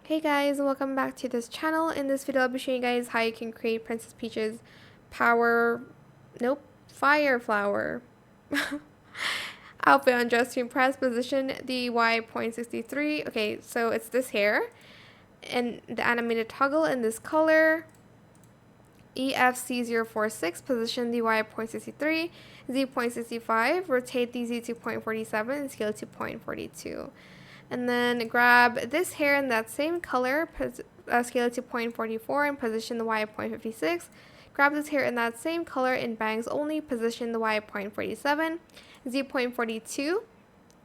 Hey guys, welcome back to this channel. In this video, I'll be showing you guys how you can create Princess Peach's fire flower outfit on Dress to Impress. Position the Y.63. Okay, so it's this hair and the animated toggle in this color. EFC046, position the Y.63, Z.65, rotate the Z to 0.47 and scale to 0.42. And then grab this hair in that same color, scale it to 0.44 and position the Y at 0.56. Grab this hair in that same color in bangs only, position the Y at 0.47, Z 0.42.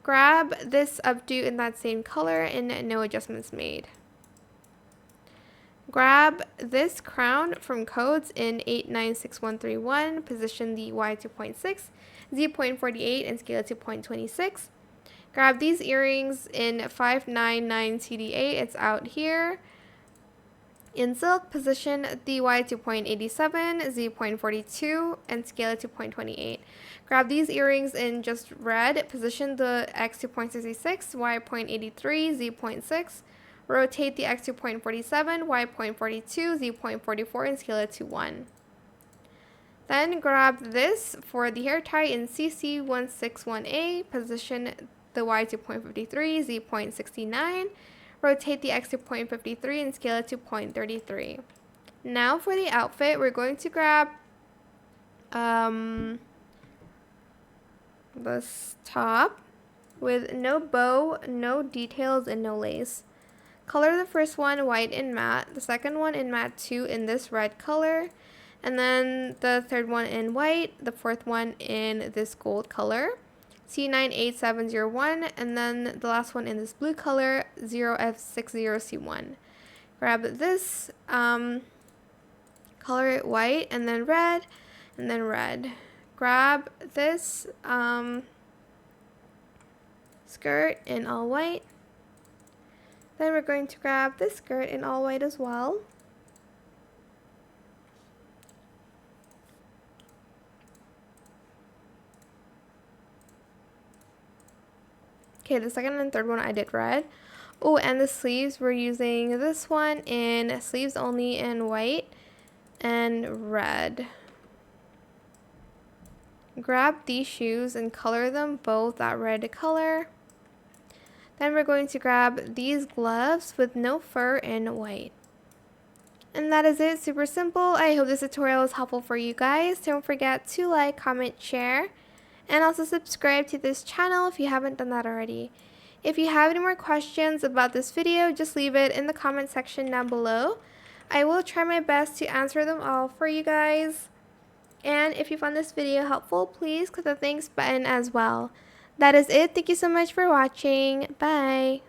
Grab this updo in that same color and no adjustments made. Grab this crown from codes in 896131, position the Y to 0.6, Z 0.48 and scale it to 0.26. Grab these earrings in 599 CDA, it's out here. In silk, position the Y to 0.87, Z 0.42, and scale it to 0.28. Grab these earrings in just red, position the X to 0.66, Y 0.83, Z 0.6. Rotate the X to 0.47, Y 0.42, Z 0.44, and scale it to 1. Then grab this for the hair tie in CC161A, position the Y to 0.53, Z 0.69, rotate the X to 0.53 and scale it to 0.33. Now for the outfit, we're going to grab this top with no bow, no details, and no lace. Color the first one white and matte, the second one in matte 2 in this red color, and then the third one in white, the fourth one in this gold color. C98701, and then the last one in this blue color, 0F60C1. Grab this, color it white, and then red, and then red. Grab this skirt in all white. Then we're going to grab this skirt in all white as well. Okay, the second and third one I did red. Oh, and the sleeves, we're using this one in sleeves only in white and red. Grab these shoes and color them both that red color. Then we're going to grab these gloves with no fur in white. And that is it, super simple. I hope this tutorial was helpful for you guys. Don't forget to like, comment, share, and also subscribe to this channel if you haven't done that already. If you have any more questions about this video, just leave it in the comment section down below. I will try my best to answer them all for you guys. And if you found this video helpful, please click the thanks button as well. That is it. Thank you so much for watching. Bye.